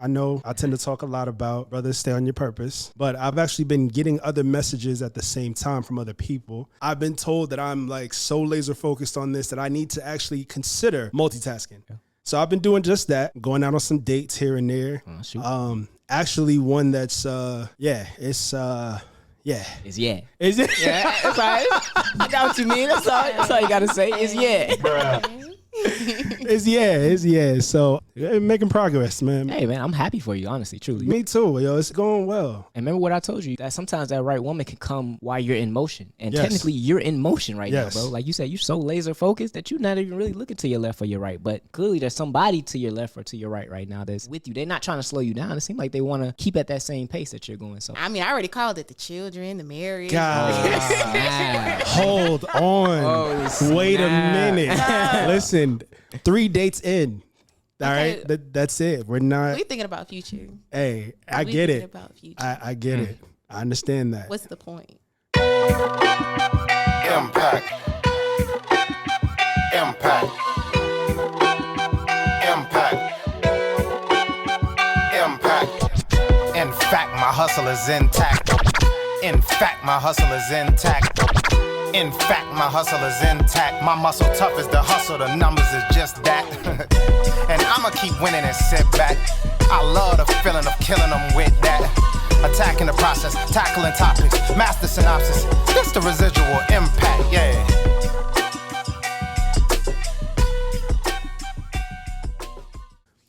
I know I tend to talk a lot about brothers stay on your purpose, but I've actually been getting other messages at the same time from other people. I've been told that I'm like so laser focused on this that I need to actually consider multitasking. Yeah. So I've been doing just that, going out on some dates here and there. Actually one that's, it's yeah. It's yeah. Is it? Yeah, that's right. I got what you mean. That's all you got to say is yeah. It's yeah. So making progress, man. Hey, man, I'm happy for you, honestly, truly. Me too, yo. It's going well. And remember what I told you, that sometimes that right woman can come while you're in motion. And technically, you're in motion right now, bro. Like you said, you're so laser focused that you're not even really looking to your left or your right. But clearly, there's somebody to your left or to your right now that's with you. They're not trying to slow you down. It seems like they want to keep at that same pace that you're going. So I mean, I already called it the children, the marriage. God. Hold on. Wait a minute. Listen, 3 dates in. All right, that's it. We're not. We thinking about future. Hey, I get it. About future. I get it. I understand that. What's the point? Impact. In fact, my hustle is intact. In fact, my hustle is intact. In fact, my hustle is intact. My muscle tough as the hustle, the numbers is just that. And I'ma keep winning and sit back. I love the feeling of killing them with that. Attacking the process, tackling topics, master synopsis. This the residual impact, yeah.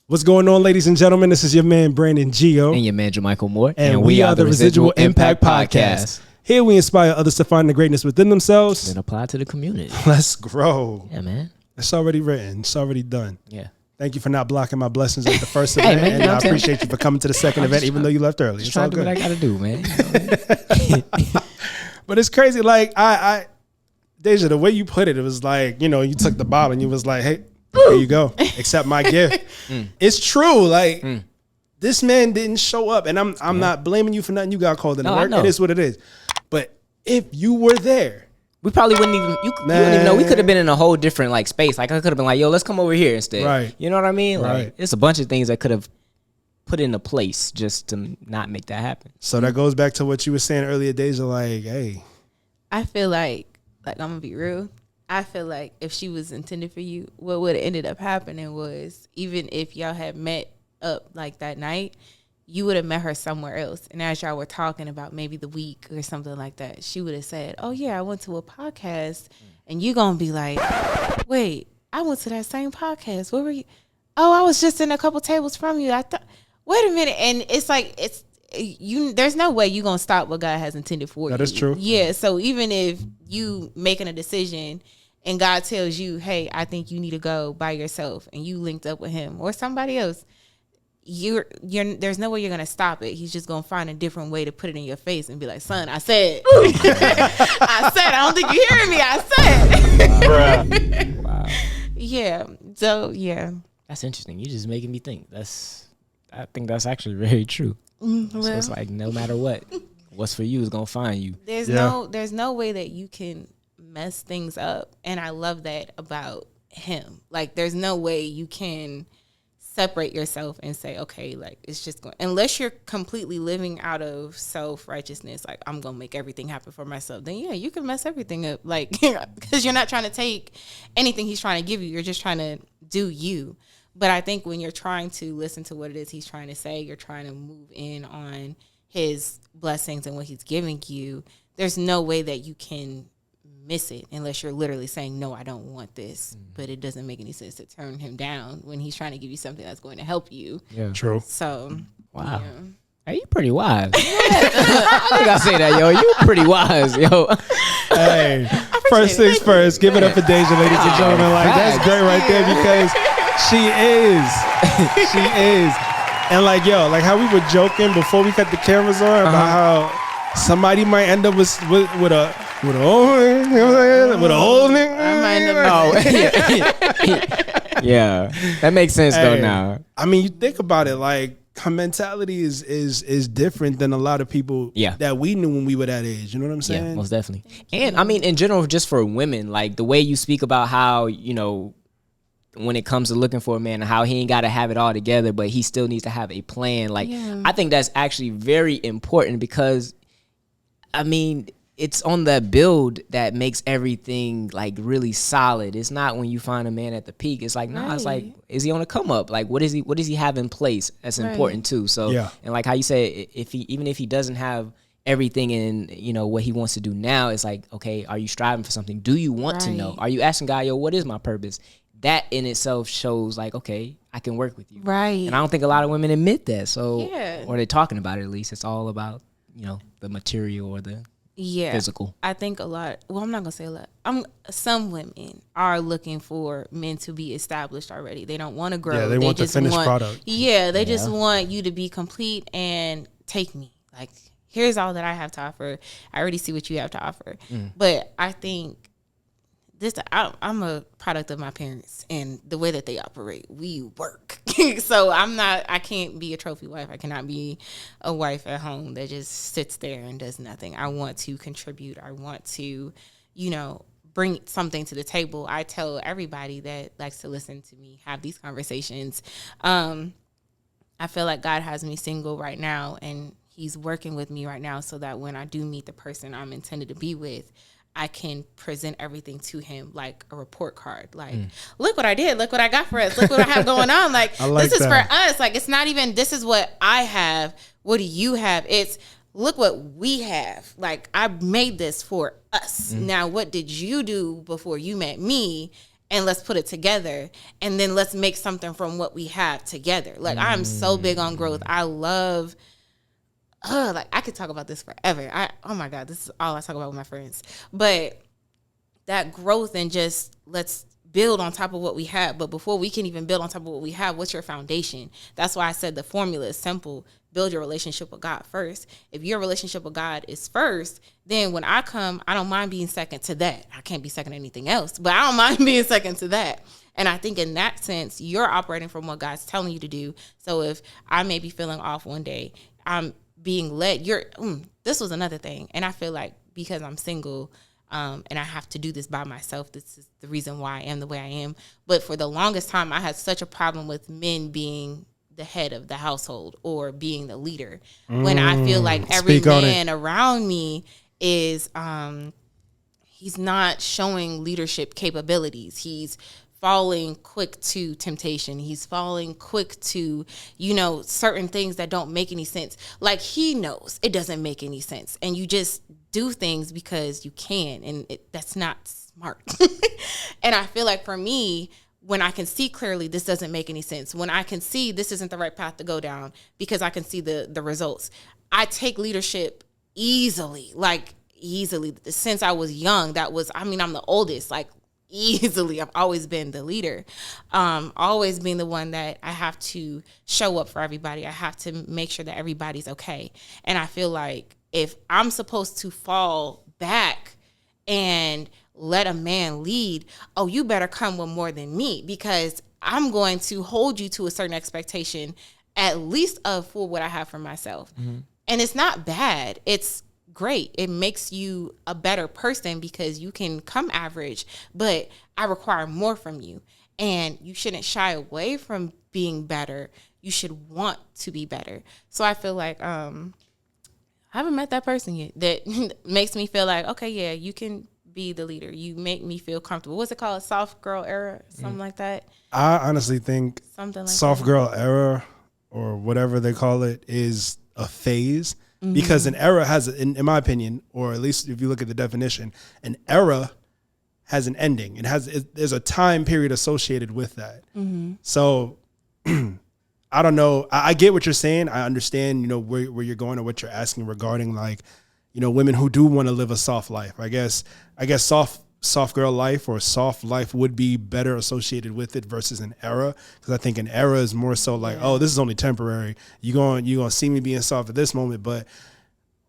What's going on, ladies and gentlemen? This is your man, Brandon Gio. And your man, JaMichael Moore. And we are the Residual Impact Podcast. Here we inspire others to find the greatness within themselves. Then apply to the community. Let's grow. Yeah, man. It's already written. It's already done. Yeah. Thank you for not blocking my blessings at the first event. Man, and I appreciate you for coming to the second event, even though you left early. It's all good. What I got to do, man. But it's crazy. Like, Dayjah, the way you put it, it was like, you took the bottle and you was like, hey, here you go. Accept my gift. It's true. Like, this man didn't show up. And I'm not blaming you for nothing. You got called in to work. It is what it is. But if you were there, we probably wouldn't even, you wouldn't even know. We could have been in a whole different like space. Like I could have been like, yo, let's come over here instead. Right. You know what I mean? Right. Like, it's a bunch of things that could have put into place just to not make that happen. So that goes back to what you were saying earlier, Dayjah, like, hey. I feel like I'm going to be real. I feel like if she was intended for you, what would have ended up happening was even if y'all had met up like that night, you would have met her somewhere else. And as y'all were talking about maybe the week or something like that, she would have said, oh, yeah, I went to a podcast. And you going to be like, wait, I went to that same podcast. Where were you? Oh, I was just in a couple tables from you. I thought, wait a minute. And it's like, there's no way you're going to stop what God has intended for you. That is true. Yeah. So even if you making a decision and God tells you, hey, I think you need to go by yourself, and you linked up with him or somebody else, there's no way you're gonna stop it. He's just gonna find a different way to put it in your face and be like, son, I said I don't think you're hearing me. I said wow. Yeah. So yeah. That's interesting. You're just making me think. I think that's actually very true. Well, so it's like no matter what's for you is gonna find you. There's no way that you can mess things up. And I love that about him. Like there's no way you can separate yourself and say, okay, like it's just going, unless you're completely living out of self-righteousness, like I'm gonna make everything happen for myself, then yeah, you can mess everything up, like because you're not trying to take anything he's trying to give you, you're just trying to do you. But I think when you're trying to listen to what it is he's trying to say, you're trying to move in on his blessings and what he's giving you, there's no way that you can miss it unless you're literally saying, no, I don't want this. But it doesn't make any sense to turn him down when he's trying to give you something that's going to help you. Yeah, true. So wow. Yeah. Hey, you pretty wise. I think I say that, yo. You pretty wise, yo. Hey, first things first. Give it up for Dayjah, ladies and gentlemen. Like that's great right there because she is. And like, yo, like how we were joking before we cut the cameras on about how somebody might end up with a whole nigga. Yeah, that makes sense though. Now, I mean, you think about it, like her mentality is different than a lot of people that we knew when we were that age. You know what I'm saying? Yeah, most definitely. And I mean, in general, just for women, like the way you speak about how when it comes to looking for a man, how he ain't got to have it all together, but he still needs to have a plan. Like, I think that's actually very important because, I mean, it's on that build that makes everything like really solid. It's not when you find a man at the peak. It's like, nah, it's like, is he on a come up? Like, what does he have in place? That's important too. So, and like how you say, even if he doesn't have everything in, you know, what he wants to do now, it's like, okay, are you striving for something? Do you want to know? Are you asking God, yo, what is my purpose? That in itself shows like, okay, I can work with you. Right. And I don't think a lot of women admit that. So, or they're talking about it at least. It's all about, you know, the material or the physical. I think a lot, well, I'm not going to say a lot. Some women are looking for men to be established already. They don't want to grow. Yeah, they want the finished product. Yeah, they just want you to be complete and take me. Like, here's all that I have to offer. I already see what you have to offer. But I think I'm a product of my parents and the way that they operate. We work. So I can't be a trophy wife. I cannot be a wife at home that just sits there and does nothing. I want to contribute. I want to, you know, bring something to the table. I tell everybody that likes to listen to me have these conversations. I feel like God has me single right now, and he's working with me right now so that when I do meet the person I'm intended to be with, I can present everything to him like a report card. Like, look what I did. Look what I got for us. Look what I have going on. Like this is for us. Like, it's not even, this is what I have. What do you have? It's, look what we have. Like, I made this for us. Now, what did you do before you met me? And let's put it together. And then let's make something from what we have together. Like, I'm so big on growth. I love... like, I could talk about this forever. Oh my God, this is all I talk about with my friends. But that growth and just let's build on top of what we have. But before we can even build on top of what we have, what's your foundation? That's why I said the formula is simple. Build your relationship with God first. If your relationship with God is first, then when I come, I don't mind being second to that. I can't be second to anything else, but I don't mind being second to that. And I think in that sense, you're operating from what God's telling you to do. So if I may be feeling off one day, I'm being led. This was another thing. And I feel like because I'm single, and I have to do this by myself, this is the reason why I am the way I am. But for the longest time, I had such a problem with men being the head of the household or being the leader. When I feel like every man around me is, he's not showing leadership capabilities. He's falling quick to temptation. He's falling quick to, you know, certain things that don't make any sense. Like, he knows it doesn't make any sense. And you just do things because you can. And that's not smart. And I feel like for me, when I can see clearly this doesn't make any sense, when I can see this isn't the right path to go down because I can see the results, I take leadership easily. Since I was young, I'm the oldest, like, easily. I've always been the leader, always being the one that I have to show up for everybody. I have to make sure that everybody's okay. And I feel like if I'm supposed to fall back and let a man lead, oh, you better come with more than me, because I'm going to hold you to a certain expectation, at least for what I have for myself. And it's not bad. It's great. It makes you a better person because you can come average, but I require more from you. And you shouldn't shy away from being better. You should want to be better. So I feel like I haven't met that person yet that makes me feel like, okay, yeah, you can be the leader. You make me feel comfortable. What's it called? Soft girl era? Something like that? I honestly think something like soft girl era, or whatever they call it, is a phase. Because an era has, in my opinion, or at least if you look at the definition, an era has an ending. There's a time period associated with that. So I don't know. I get what you're saying. I understand, you know, where you're going or what you're asking regarding, like, you know, women who do want to live a soft life. I guess soft girl life or soft life would be better associated with it versus an era, because I think an era is more so like, oh, this is only temporary. You're going to see me being soft at this moment, but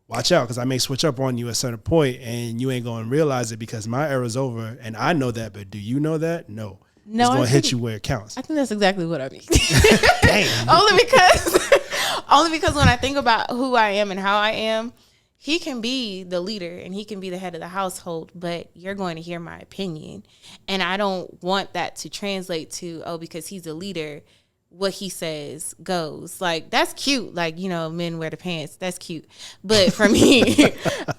watch out, because I may switch up on you at a certain point and you ain't going to realize it because my era's over. And I know that, but do you know that? No. It's going to hit you where it counts. I think that's exactly what I mean. Damn. Only because when I think about who I am and how I am, he can be the leader and he can be the head of the household, but you're going to hear my opinion. And I don't want that to translate to, oh, because he's a leader, what he says goes. Like, that's cute. Like, you know, men wear the pants. That's cute. But for me,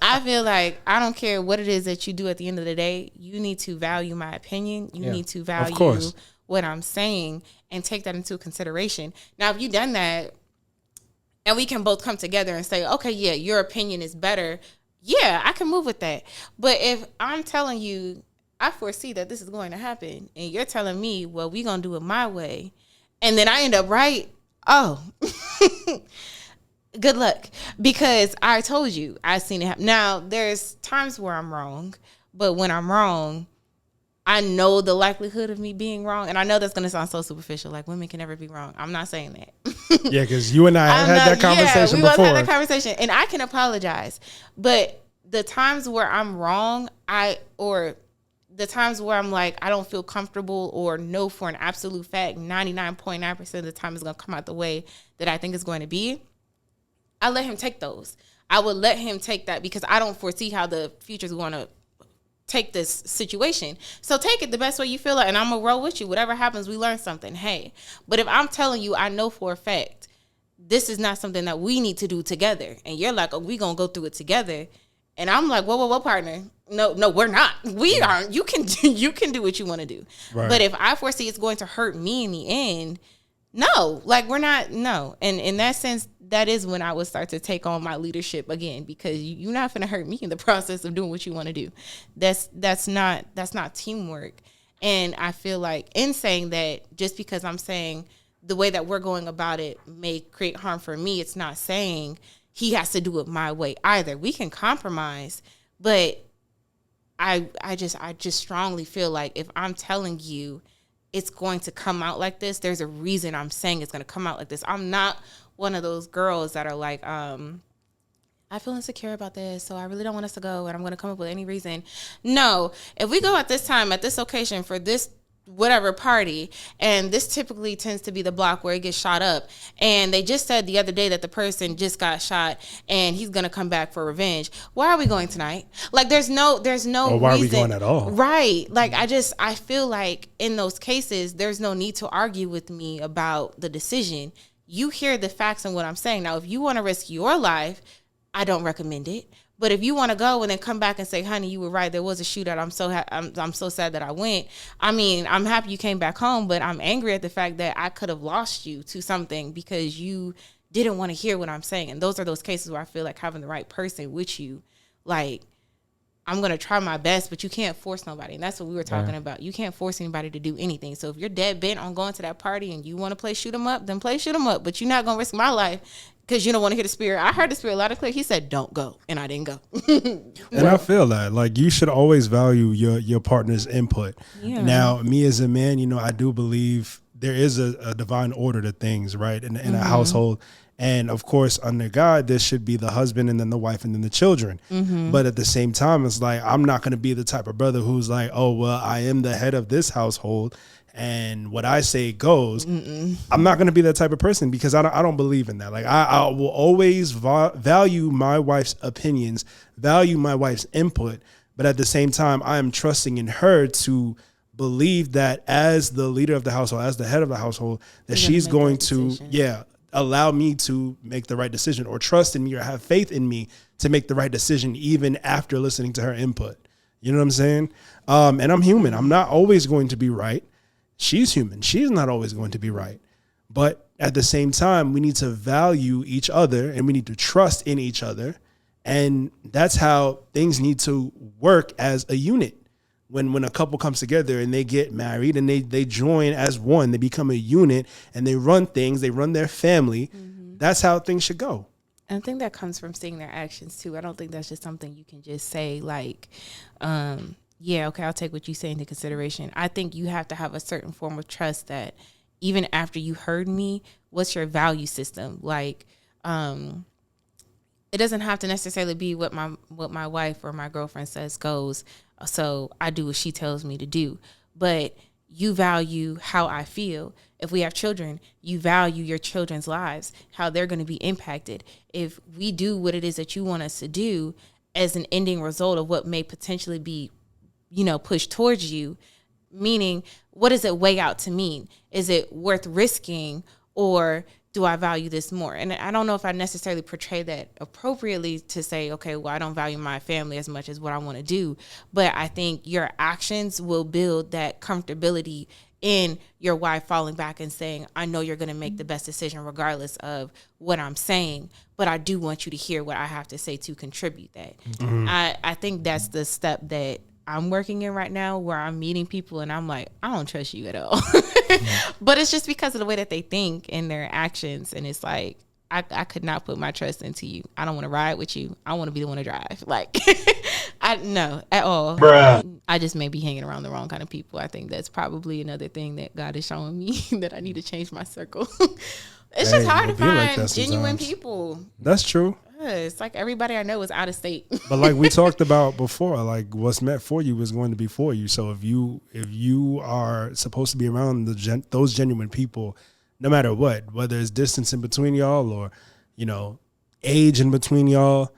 I feel like I don't care what it is that you do at the end of the day. You need to value my opinion. You need to value what I'm saying and take that into consideration. Now, if you've done that, and we can both come together and say, okay, yeah, your opinion is better. Yeah, I can move with that. But if I'm telling you, I foresee that this is going to happen, and you're telling me, well, we're going to do it my way, and then I end up right, oh, good luck. Because I told you, I've seen it happen. Now, there's times where I'm wrong, but when I'm wrong, I know the likelihood of me being wrong. And I know that's going to sound so superficial, like women can never be wrong. I'm not saying that. Yeah, because you and I had that conversation before. We both had that conversation. And I can apologize. But the times where I'm wrong, or the times where I'm like, I don't feel comfortable or know for an absolute fact, 99.9% of the time is going to come out the way that I think it's going to be, I let him take those. I would let him take that because I don't foresee how the future is going to take this situation. So take it the best way you feel it, and I'm going to roll with you. Whatever happens, we learn something. Hey, but if I'm telling you, I know for a fact, this is not something that we need to do together, and you're like, oh, we going to go through it together, and I'm like, whoa, partner. No, we're not. We aren't. You can do what you want to do. Right. But if I foresee it's going to hurt me in the end, no, like we're not, no. And in that sense, that is when I would start to take on my leadership again, because you're not going to hurt me in the process of doing what you want to do. That's not teamwork. And I feel like in saying that, just because I'm saying the way that we're going about it may create harm for me, it's not saying he has to do it my way either. We can compromise, but I just strongly feel like if I'm telling you it's going to come out like this, there's a reason I'm saying it's going to come out like this. I'm not one of those girls that are like, I feel insecure about this, so I really don't want us to go, and I'm going to come up with any reason. No, if we go at this time, at this occasion, for this whatever party, and this typically tends to be the block where it gets shot up, and they just said the other day that the person just got shot and he's gonna come back for revenge. Why are we going tonight? Like there's no why reason. Are we going at all? Right. Like I feel like in those cases there's no need to argue with me about the decision. You hear the facts and what I'm saying. Now if you want to risk your life, I don't recommend it. But if you want to go and then come back and say, honey, you were right, there was a shootout, I'm so sad that I went. I mean, I'm happy you came back home, but I'm angry at the fact that I could have lost you to something because you didn't want to hear what I'm saying. And those are those cases where I feel like having the right person with you, like, I'm going to try my best, but you can't force nobody. And that's what we were talking about. You can't force anybody to do anything. So if you're dead bent on going to that party and you want to play shoot 'em up, then play shoot 'em up. But you're not going to risk my life because you don't want to hear the spirit. I heard the spirit loud and clear. He said, don't go. And I didn't go. And I feel that. Like, you should always value your partner's input. Yeah. Now, me as a man, you know, I do believe there is a divine order to things, right? In a household. And of course, under God, there should be the husband and then the wife and then the children. Mm-hmm. But at the same time, it's like, I'm not going to be the type of brother who's like, oh, well, I am the head of this household and what I say goes. Mm-mm. I'm not going to be that type of person because I don't believe in that. Like, I will always value my wife's opinions, value my wife's input. But at the same time, I am trusting in her to believe that as the leader of the household, as the head of the household, that she's going to, allow me to make the right decision, or trust in me, or have faith in me to make the right decision, even after listening to her input. You know what I'm saying? And I'm human. I'm not always going to be right. She's human. She's not always going to be right. But at the same time, we need to value each other and we need to trust in each other. And that's how things need to work as a unit. When a couple comes together and they get married and they join as one, they become a unit and they run things, they run their family. Mm-hmm. That's how things should go. And I think that comes from seeing their actions too. I don't think that's just something you can just say like, yeah, okay, I'll take what you say into consideration. I think you have to have a certain form of trust that even after you heard me, what's your value system? Like, it doesn't have to necessarily be what my wife or my girlfriend says goes. So I do what she tells me to do. But you value how I feel. If we have children, you value your children's lives, how they're going to be impacted. If we do what it is that you want us to do as an ending result of what may potentially be, pushed towards you, meaning what does it weigh out to mean? Is it worth risking, or do I value this more? And I don't know if I necessarily portray that appropriately to say, okay, well, I don't value my family as much as what I want to do. But I think your actions will build that comfortability in your wife falling back and saying, I know you're going to make the best decision regardless of what I'm saying, but I do want you to hear what I have to say to contribute that. Mm-hmm. I think that's the step that I'm working in right now, where I'm meeting people and I'm like, I don't trust you at all. But it's just because of the way that they think and their actions. And it's like, I could not put my trust into you. I don't want to ride with you. I want to be the one to drive. Like, I no at all. Bruh. I just may be hanging around the wrong kind of people. I think that's probably another thing that God is showing me, that I need to change my circle. It's just hard to find like genuine people. That's true. It's like everybody I know is out of state. But like we talked about before, like what's meant for you is going to be for you. So if you are supposed to be around those genuine people, no matter what, whether it's distance in between y'all or, age in between y'all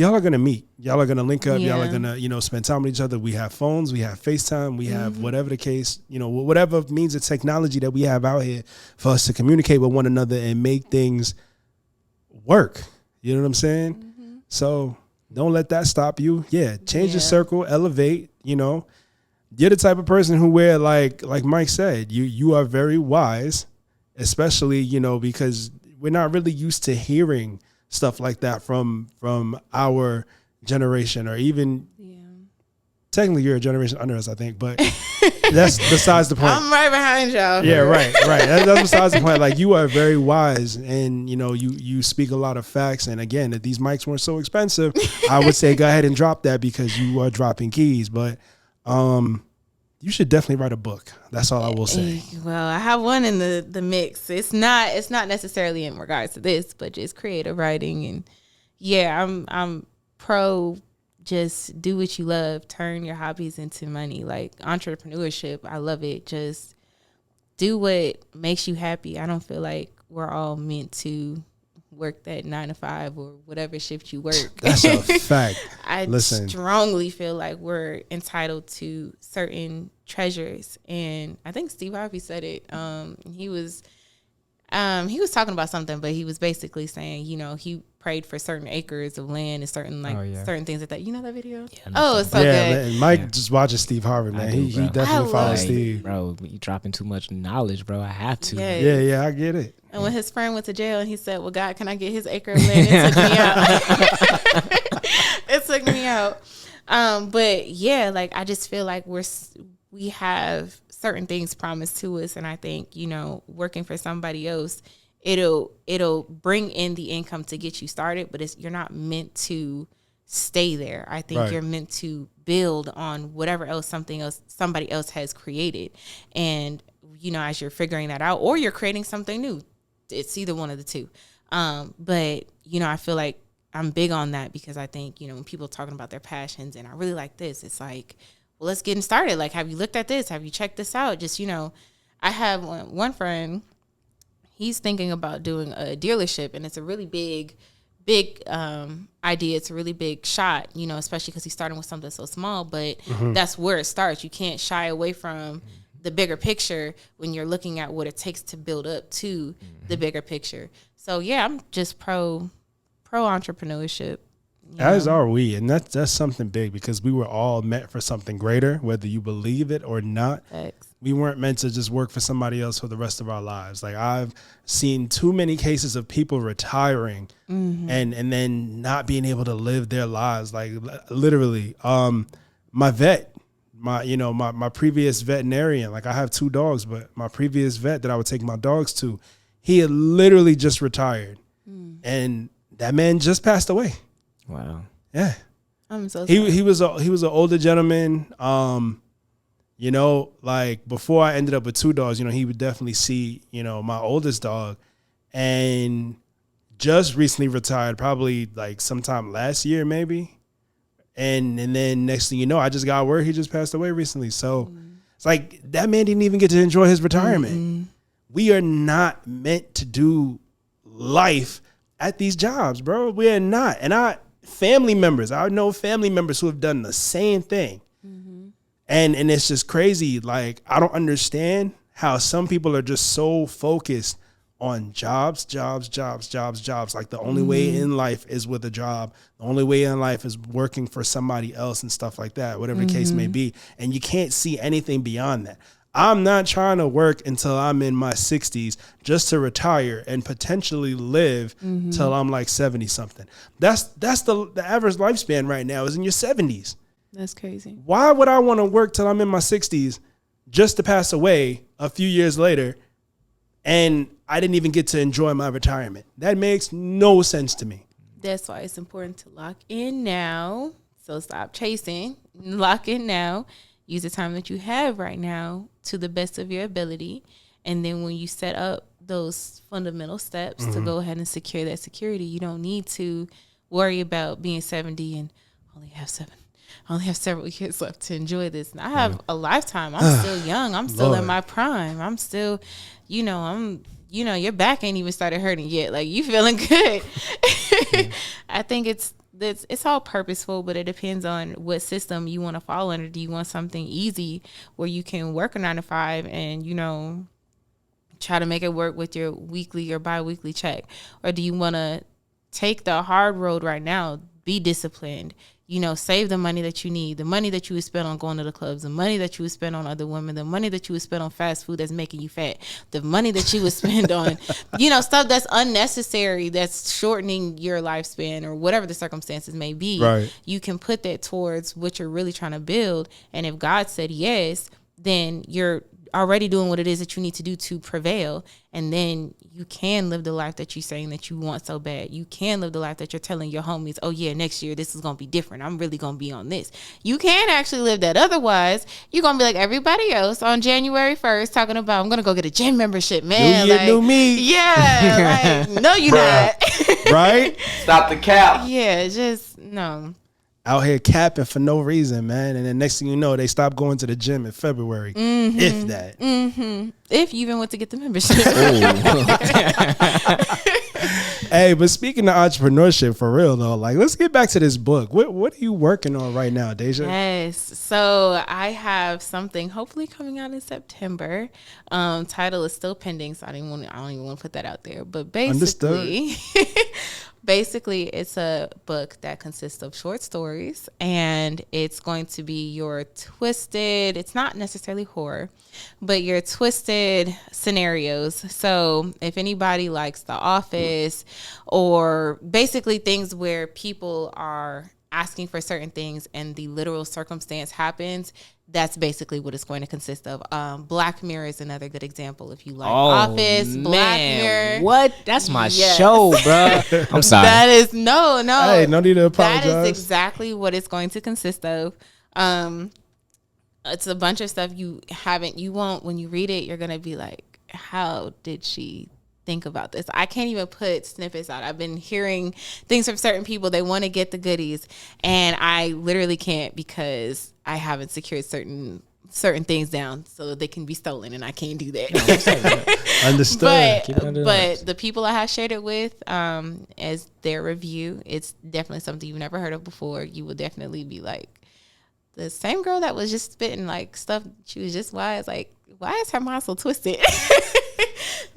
are going to meet. Y'all are going to link up. Yeah. Y'all are going to, spend time with each other. We have phones. We have FaceTime. We have whatever the case, whatever means of technology that we have out here for us to communicate with one another and make things work. You know what I'm saying? Mm-hmm. So don't let that stop you. Yeah. Change your circle, elevate, You're the type of person who like Mike said, you are very wise, especially, because we're not really used to hearing stuff like that from our generation, or even technically you're a generation under us, I think, but that's besides the point. I'm right behind y'all. Yeah, right. That's besides the point. Like, you are very wise, and you speak a lot of facts. And again, if these mics weren't so expensive, I would say go ahead and drop that, because you are dropping keys. But you should definitely write a book. That's all I will say. Well, I have one in the mix. It's not necessarily in regards to this, but just creative writing. And I'm pro just do what you love. Turn your hobbies into money. Like entrepreneurship, I love it. Just do what makes you happy. I don't feel like we're all meant to work that 9 to 5 or whatever shift you work. That's a fact. I strongly feel like we're entitled to certain treasures, and I think Steve Harvey said it. He was talking about something, but he was basically saying, he prayed for certain acres of land and certain certain things like that. You know that video? Yeah, it's so good. Man, Mike just watches Steve Harvey, man. He definitely follows Steve. Bro, you dropping too much knowledge, bro. I have to. Yeah, I get it. And when his friend went to jail and he said, well, God, can I get his acre of land? It took me out. It took me out. But yeah, like, I just feel like we have certain things promised to us. And I think, working for somebody else, it'll bring in the income to get you started, but you're not meant to stay there. I think you're meant to build on whatever else somebody else has created. And, as you're figuring that out, or you're creating something new, it's either one of the two. But, I feel like I'm big on that, because I think, when people are talking about their passions and I really like this, it's like, well, let's get started. Like, have you looked at this? Have you checked this out? Just, I have one friend, he's thinking about doing a dealership, and it's a really big idea. It's a really big shot, especially because he's starting with something so small, but that's where it starts. You can't shy away from the bigger picture when you're looking at what it takes to build up to the bigger picture. So yeah, I'm just pro entrepreneurship. As are we, and that's something big, because we were all meant for something greater, whether you believe it or not. Thanks. We weren't meant to just work for somebody else for the rest of our lives. Like, I've seen too many cases of people retiring and then not being able to live their lives. Like, literally, my vet, my previous veterinarian, like, I have 2 dogs, but my previous vet that I would take my dogs to, he had literally just retired, and that man just passed away. Wow. Yeah. I'm so sorry. He was an older gentleman. Like, before I ended up with 2 dogs, he would definitely see, my oldest dog, and just recently retired, probably like sometime last year, maybe. And then next thing you know, I just got word he just passed away recently. So It's like that man didn't even get to enjoy his retirement. We are not meant to do life at these jobs, bro. We are not. And I know family members who have done the same thing. And it's just crazy. Like, I don't understand how some people are just so focused on jobs. Like, the only way in life is with a job. The only way in life is working for somebody else and stuff like that, whatever the case may be. And you can't see anything beyond that. I'm not trying to work until I'm in my 60s just to retire and potentially live till I'm like 70 something. That's the average lifespan right now is in your 70s. That's crazy. Why would I want to work till I'm in my 60s just to pass away a few years later and I didn't even get to enjoy my retirement? That makes no sense to me. That's why it's important to lock in now. So stop chasing. Lock in now. Use the time that you have right now to the best of your ability. And then when you set up those fundamental steps to go ahead and secure that security, you don't need to worry about being 70 and only have several years left to enjoy this. And I have a lifetime. I'm still young. I'm still in my prime. I'm still, your back ain't even started hurting yet. Like, you feeling good. I think it's all purposeful, but it depends on what system you want to fall under. Do you want something easy where you can work a 9 to 5 and, try to make it work with your weekly or bi-weekly check? Or do you want to take the hard road right now, be disciplined, save the money that you need, the money that you would spend on going to the clubs, the money that you would spend on other women, the money that you would spend on fast food that's making you fat, the money that you would spend on, stuff that's unnecessary, that's shortening your lifespan or whatever the circumstances may be. Right. You can put that towards what you're really trying to build. And if God said yes, then you're already doing what it is that you need to do to prevail. And then you can live the life that you're saying that you want so bad. You can live the life that you're telling your homies, oh yeah, next year this is going to be different. I'm really going to be on this. You can actually live that. Otherwise, you're going to be like everybody else on January 1st talking about, I'm going to go get a gym membership, man. New year, new me. Yeah. Like, no, you're not. Right? Stop the cap. Yeah, just no. Out here capping for no reason, man. And then next thing you know, they stop going to the gym in February. If that. If you even went to get the membership. Hey, but speaking of entrepreneurship, for real though, like, let's get back to this book. What are you working on right now, Dayjah? Yes. So I have something hopefully coming out in September. Title is still pending, so I don't even want to put that out there. But basically, basically, it's a book that consists of short stories, and it's going to be your twisted, it's not necessarily horror, but your twisted scenarios. So if anybody likes The Office, or basically things where people are asking for certain things and the literal circumstance happens, that's basically what it's going to consist of. Black Mirror is another good example. If you like Office, Black Mirror. What? That's my show, bro. I'm sorry. That is no. Hey, no need to apologize. That is exactly what it's going to consist of. It's a bunch of stuff you won't, when you read it, you're going to be like, how did she think about this? I can't even put snippets out. I've been hearing things from certain people. They want to get the goodies, and I literally can't because I haven't secured certain things down so that they can be stolen, and I can't do that. Understood. But the people I have shared it with, as their review, it's definitely something you've never heard of before. You will definitely be like, the same girl that was just spitting like stuff, she was just wise. Like, why is her mind so twisted?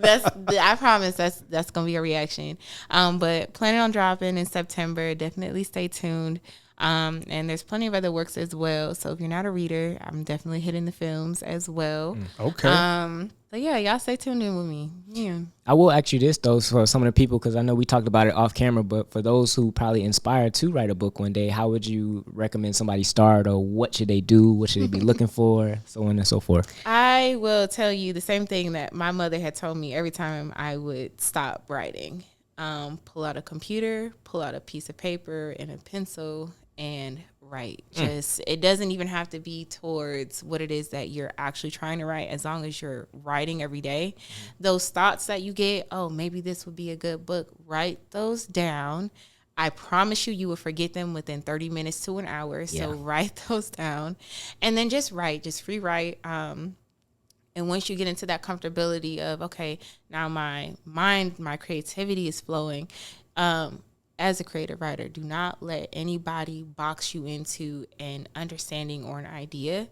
I promise that's gonna be a reaction. But planning on dropping in September. Definitely stay tuned. And there's plenty of other works as well. So if you're not a reader, I'm definitely hitting the films as well. Okay. But yeah, y'all stay tuned in with me. Yeah. I will ask you this though, for some of the people, because I know we talked about it off camera, but for those who probably inspired to write a book one day, how would you recommend somebody start, or what should they do? What should they be looking for? So on and so forth. I will tell you the same thing that my mother had told me every time I would stop writing. Pull out a computer, pull out a piece of paper and a pencil, and write. Just, it doesn't even have to be towards what it is that you're actually trying to write. As long as you're writing every day, those thoughts that you get, oh, maybe this would be a good book, write those down. I promise you will forget them within 30 minutes to an hour. So write those down, and then just free write. And once you get into that comfortability of, okay, now my mind, my creativity is flowing. As a creative writer, do not let anybody box you into an understanding or an idea.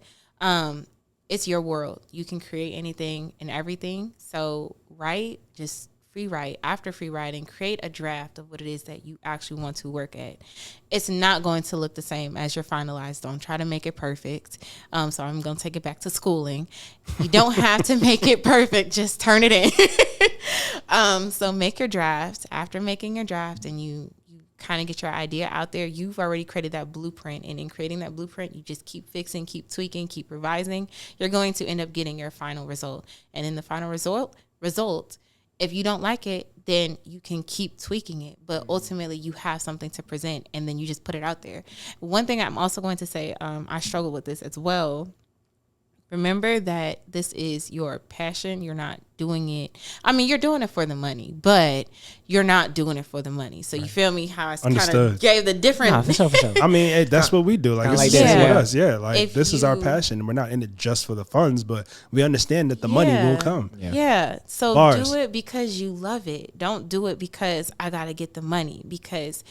It's your world. You can create anything and everything. So just free write. After free writing, create a draft of what it is that you actually want to work at. It's not going to look the same as your finalized. Don't try to make it perfect. So I'm going to take it back to schooling. You don't have to make it perfect. Just turn it in. So make your draft. After making your draft and you kind of get your idea out there, you've already created that blueprint. And in creating that blueprint, you just keep fixing, keep tweaking, keep revising. You're going to end up getting your final result. And in the final result, if you don't like it, then you can keep tweaking it. But ultimately, you have something to present, and then you just put it out there. One thing I'm also going to say, I struggle with this as well. Remember that this is your passion. You're not doing it. I mean, you're doing it for the money, but you're not doing it for the money. So you feel me? How I kind of gave the different. Nah, for sure. I mean, that's what we do. Like, this is with us. Yeah. Like, if this is our passion. We're not in it just for the funds, but we understand that the money will come. Yeah. So do it because you love it. Don't do it because I got to get the money, because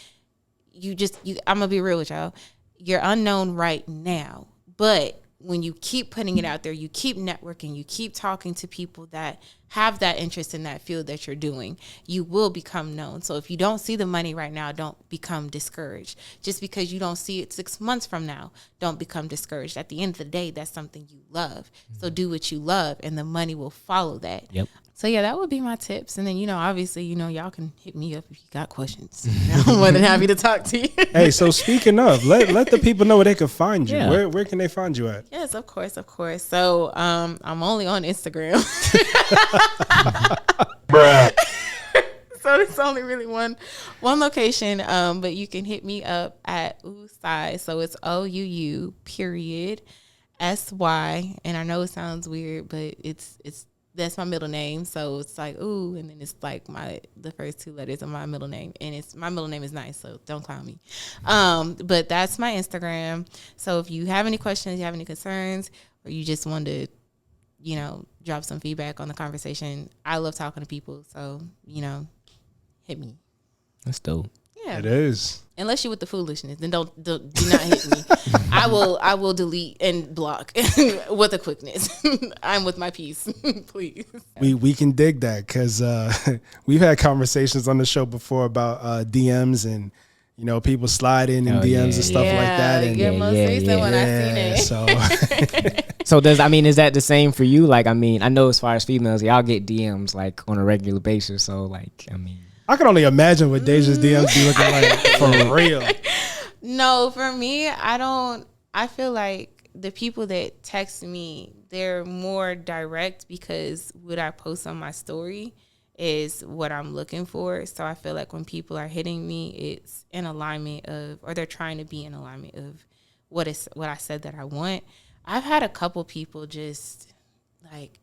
I'm going to be real with y'all. You're unknown right now, but when you keep putting it out there, you keep networking, you keep talking to people that have that interest in that field that you're doing, you will become known. So if you don't see the money right now, don't become discouraged. Just because you don't see it 6 months from now, don't become discouraged. At the end of the day, that's something you love. So do what you love, and the money will follow that. Yep. So yeah, that would be my tips. And then, obviously, y'all can hit me up if you got questions. I'm more than happy to talk to you. Hey, so speaking of, let the people know where they can find you. Yeah. Where can they find you at? Yes, of course. So I'm only on Instagram. Bruh. So it's only really one location. But you can hit me up at Ousai. So it's OUU.SY. And I know it sounds weird, but it's that's my middle name. So it's like ooh, and then it's like the first two letters of my middle name, and my middle name is nice, so don't clown me. But that's my Instagram. So if you have any questions, you have any concerns, or you just want to, drop some feedback on the conversation, I love talking to people. So, hit me. That's dope. Yeah, it is. Unless you're with the foolishness, then do not hit me. I will delete and block with a quickness. I'm with my piece, please. We can dig that, because we've had conversations on the show before about DMs and people sliding in DMs and stuff like that. And most recent one I seen it. So so is that the same for you? Like, I know as far as females, y'all get DMs like on a regular basis. So like, I can only imagine what Dayjah's DMs be looking like for real. No, for me, I feel like the people that text me, they're more direct, because what I post on my story is what I'm looking for. So I feel like when people are hitting me, it's in alignment of, or they're trying to be in alignment of what I said that I want. I've had a couple people just like,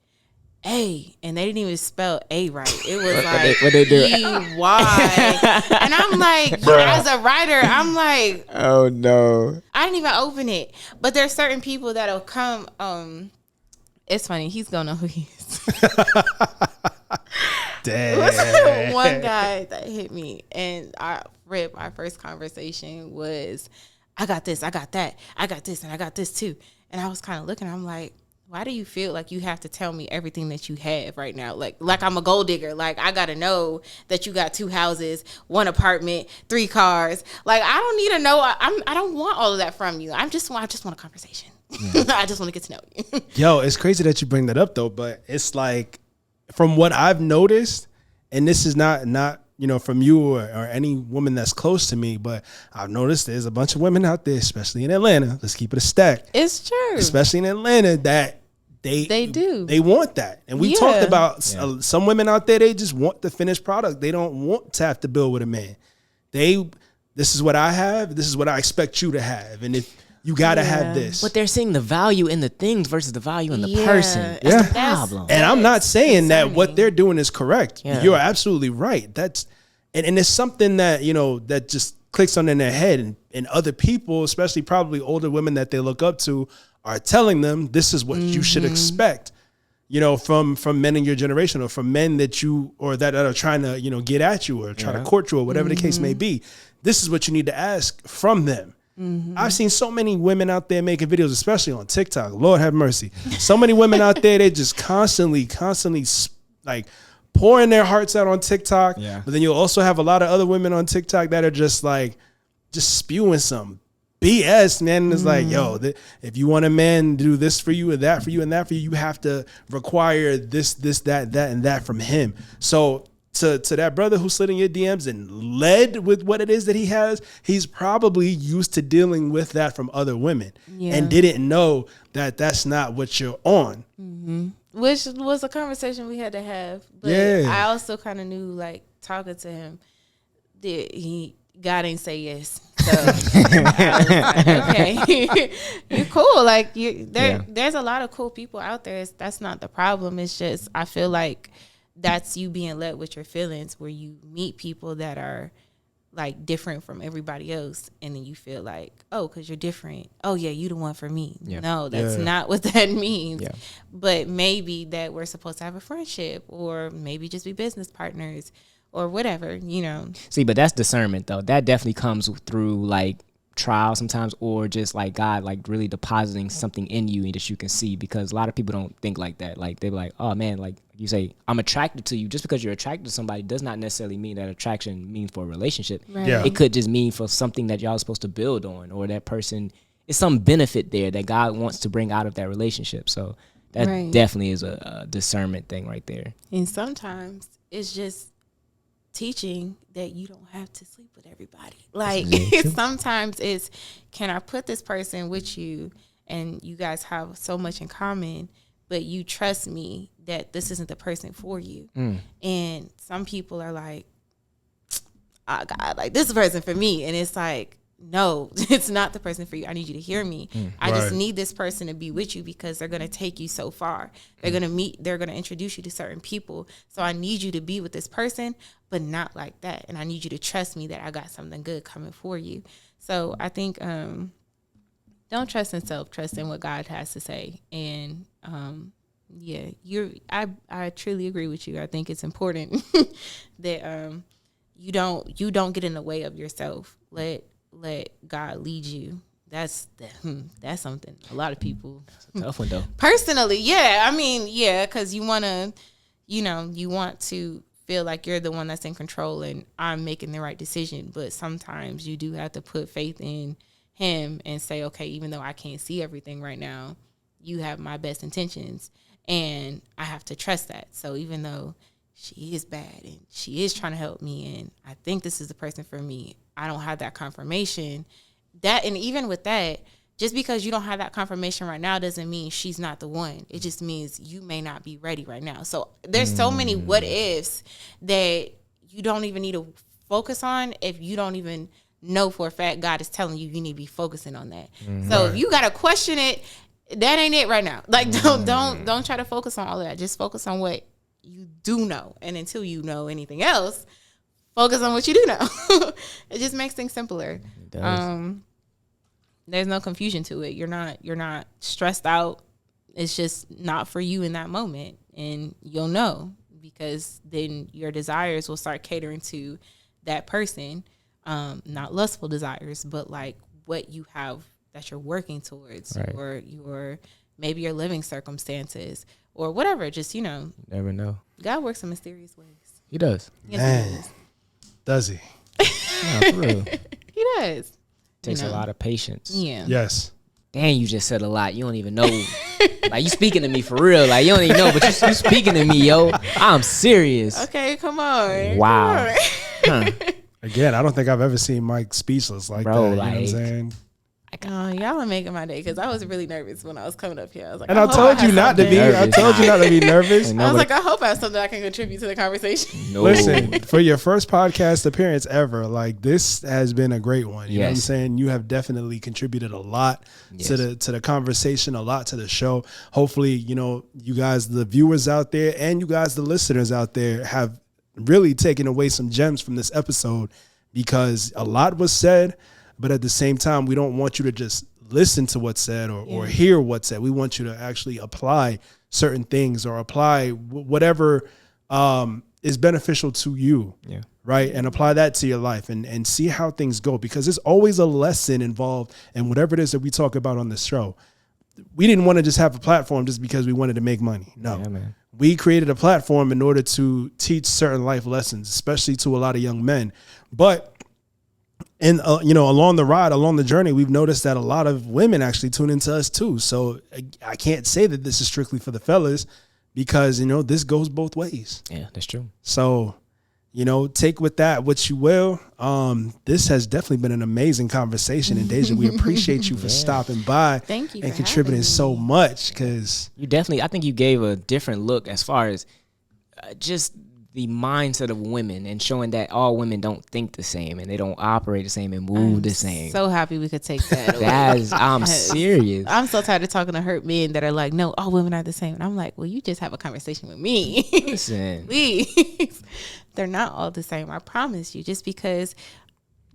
A, and they didn't even spell A right. It was like what they do? E-Y. And I'm like, as a writer, I'm like, oh no. I didn't even open it. But there's certain people that'll come, it's funny, he's gonna know who he is. Damn. One guy that hit me, and our first conversation was, I got this, I got that, I got this, and I got this too. And I was kind of looking, I'm like, why do you feel like you have to tell me everything that you have right now? Like I'm a gold digger. Like, I got to know that you got 2 houses, 1 apartment, 3 cars. Like, I don't need to know. I don't want all of that from you. I just want a conversation. Yeah. I just want to get to know you. Yo, it's crazy that you bring that up though, but it's like, from what I've noticed, and this is not from you or any woman that's close to me, but I've noticed there's a bunch of women out there, especially in Atlanta. Let's keep it a stack. It's true. Especially in Atlanta, that they do. They want that. And we talked about some women out there, they just want the finished product. They don't want to have to build with a man. This is what I have. This is what I expect you to have. And if you got to have this. But they're seeing the value in the things versus the value in the person. That's the problem. And I'm not saying that what they're doing is correct. Yeah. You're absolutely right. And it's something that, that just clicks on in their head, and other people, especially probably older women that they look up to, are telling them this is what you should expect, from men in your generation, or from men that are trying to, get at you or try to court you or whatever the case may be. This is what you need to ask from them. I've seen so many women out there making videos, especially on TikTok. Lord have mercy. So many women out there, they just constantly like pouring their hearts out on TikTok. Yeah. But then you'll also have a lot of other women on TikTok that are just spewing some BS, man. And it's like, yo, if you want a man to do this for you and that for you and that for you, you have to require this, that, and that from him. So to that brother who slid in your DMs and led with what it is that he has, he's probably used to dealing with that from other women and didn't know that that's not what you're on. Which was a conversation we had to have. But I also kind of knew, like, talking to him, God ain't say yes. So I was like, okay, you're cool. Like, there's a lot of cool people out there. That's not the problem. It's just, I feel like that's you being led with your feelings, where you meet people that are like different from everybody else, and then you feel like, oh, because you're different, oh yeah, you the one for me. No, that's not what that means. But maybe that we're supposed to have a friendship, or maybe just be business partners, or whatever, See, but that's discernment though. That definitely comes through like trial sometimes, or just like God like really depositing something in you that you can see, because a lot of people don't think like that. Like they're like, oh man, like you say, I'm attracted to you. Just because you're attracted to somebody does not necessarily mean that attraction means for a relationship. It could just mean for something that y'all are supposed to build on, or that person is some benefit there that God wants to bring out of that relationship. So that definitely is a discernment thing right there. And sometimes it's just teaching that you don't have to sleep with everybody. Like sometimes it's, can I put this person with you and you guys have so much in common, but you trust me that this isn't the person for you. And some people are like, oh God, like this is the person for me. And it's like, no, it's not the person for you. I need you to hear me. I just need this person to be with you, because they're going to take you so far. They're going to introduce you to certain people. So I need you to be with this person, but not like that. And I need you to trust me that I got something good coming for you. So I think, don't trust in self, trust in what God has to say. And, I truly agree with you. I think it's important that, you don't get in the way of yourself. Let God lead you. That's something a lot of people. It's a tough one though. Personally, because you want to feel like you're the one that's in control and I'm making the right decision. But sometimes you do have to put faith in Him and say, okay, even though I can't see everything right now, you have my best intentions, and I have to trust that. So even though she is bad and she is trying to help me and I think this is the person for me, I don't have that confirmation. And even with that, just because you don't have that confirmation right now doesn't mean she's not the one. It just means you may not be ready right now. So there's so many what ifs that you don't even need to focus on if you don't even know for a fact God is telling you need to be focusing on that. So if you got to question it, that ain't it right now. Like don't try to focus on all of that. Just focus on what you do know. And until you know anything else, focus on what you do know. It just makes things simpler. It does. There's no confusion to it. You're not stressed out. It's just not for you in that moment. And you'll know, because then your desires will start catering to that person. Not lustful desires, but like what you have that you're working towards, or maybe your living circumstances or whatever. Just, never know. God works in mysterious ways. He does. Yes, Man, he does. Does he? No, for real. He does. Takes a lot of patience. Yeah. Yes. Dang, you just said a lot. You don't even know. Like, you speaking to me for real. Like, you don't even know, but you speaking to me, yo. I'm serious. Okay, come on. Wow. Come on. Again, I don't think I've ever seen Mike speechless like that. You know what I'm saying? Y'all are making my day, because I was really nervous when I was coming up here. I was like, and I told you not to be. I told you not to be nervous. I was like, I hope I have something I can contribute to the conversation. No. Listen, for your first podcast appearance ever, like, this has been a great one. You know what I'm saying? You have definitely contributed a lot to the conversation, a lot to the show. Hopefully, you guys, the viewers out there, and you guys, the listeners out there, have really taken away some gems from this episode. because a lot was said, but at the same time, we don't want you to just listen to what's said or hear what's said. We want you to actually apply certain things or apply whatever is beneficial to you. Yeah. Right. And apply that to your life and see how things go, because there's always a lesson involved in whatever it is that we talk about on this show. We didn't want to just have a platform just because we wanted to make money. No, man. We created a platform in order to teach certain life lessons, especially to a lot of young men. But along the journey, we've noticed that a lot of women actually tune into us too. So I can't say that this is strictly for the fellas, because, this goes both ways. Yeah, that's true. So, take with that what you will. This has definitely been an amazing conversation. And Dayjah, we appreciate you for stopping by. Thank you and contributing so much, because I think you gave a different look as far as just the mindset of women, and showing that all women don't think the same and they don't operate the same and move the same. So happy we could take that away. I'm serious. I'm so tired of talking to hurt men that are like, no, all women are the same. And I'm like, well, you just have a conversation with me. Listen. Please. They're not all the same. I promise you. Just because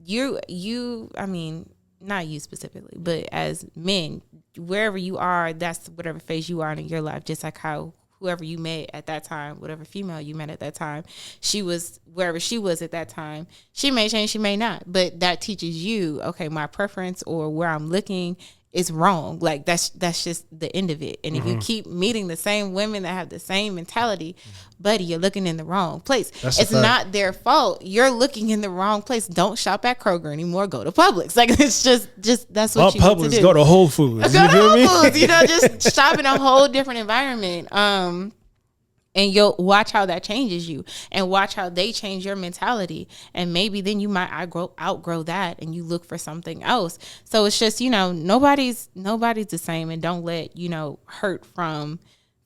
not you specifically, but as men, wherever you are, that's whatever phase you are in your life. Just like how whoever you met at that time, whatever female you met at that time, she was wherever she was at that time. She may change, she may not, but that teaches you, okay, my preference or where I'm looking is wrong. Like that's just the end of it. And if you keep meeting the same women that have the same mentality, buddy, you're looking in the wrong place. It's not their fault. You're looking in the wrong place. Don't shop at Kroger anymore. Go to Publix. Like it's just that's what you Publix, need to do. Go to Whole Foods. Go to Whole Foods. Just shop in a whole different environment. And you'll watch how that changes you, and watch how they change your mentality. And maybe then you might outgrow that and you look for something else. So it's just, nobody's the same. And don't let, hurt from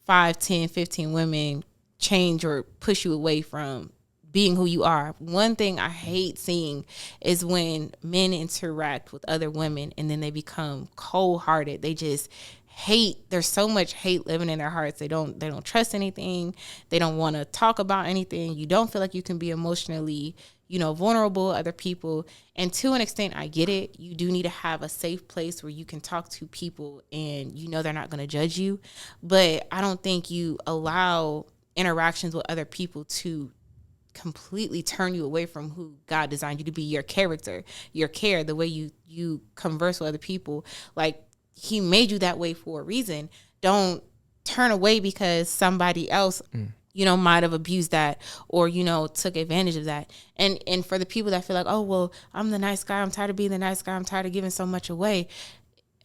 5, 10, 15 women change or push you away from being who you are. One thing I hate seeing is when men interact with other women and then they become cold-hearted. They just hate. There's so much hate living in their hearts. They don't trust anything. They don't want to talk about anything. You don't feel like you can be emotionally, vulnerable with other people. And to an extent, I get it. You do need to have a safe place where you can talk to people and they're not going to judge you. But I don't think you allow interactions with other people to completely turn you away from who God designed you to be, your character, your care, the way you converse with other people. Like, He made you that way for a reason. Don't turn away because somebody else, might have abused that or, took advantage of that. And for the people that feel like, oh, well, I'm the nice guy. I'm tired of being the nice guy. I'm tired of giving so much away.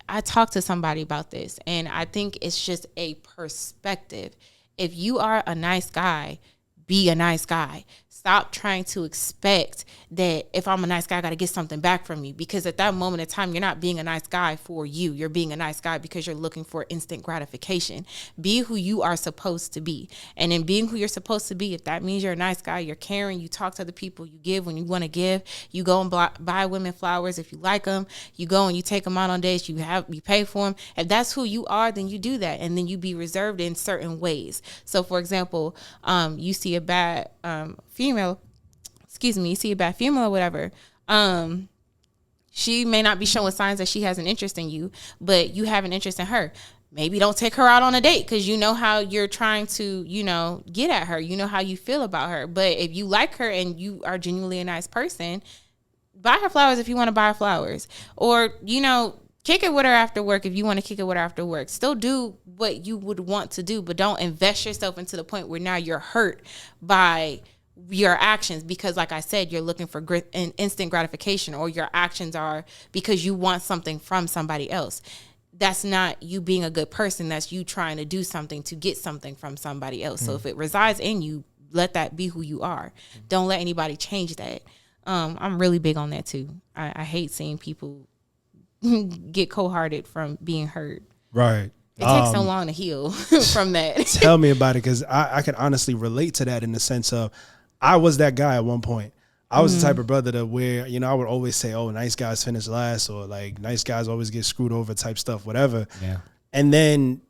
I talked to somebody about this, and I think it's just a perspective. If you are a nice guy, be a nice guy. Stop trying to expect that if I'm a nice guy, I got to get something back from you. Because at that moment in time, you're not being a nice guy for you. You're being a nice guy because you're looking for instant gratification. Be who you are supposed to be. And in being who you're supposed to be, if that means you're a nice guy, you're caring, you talk to other people, you give when you want to give, you go and buy women flowers if you like them, you go and you take them out on dates, you pay for them. If that's who you are, then you do that. And then you be reserved in certain ways. So for example, you see a bad female or whatever, she may not be showing signs that she has an interest in you, but you have an interest in her. Maybe don't take her out on a date because you know how you're trying to, get at her. You know how you feel about her. But if you like her and you are genuinely a nice person, buy her flowers if you want to buy her flowers. Or, kick it with her after work if you want to kick it with her after work. Still do what you would want to do, but don't invest yourself into the point where now you're hurt by your actions because, like I said, you're looking for instant gratification, or your actions are because you want something from somebody else. That's not you being a good person. That's you trying to do something to get something from somebody else. So if it resides in you, let that be who you are. Don't let anybody change that. I'm really big on that too. I hate seeing people get cold-hearted from being hurt. Right. It takes so long to heal from that. Tell me about it, because I can honestly relate to that in the sense of I was that guy at one point. I was the type of brother that where, I would always say, oh, nice guys finish last, or like nice guys always get screwed over type stuff, whatever. Yeah. And then,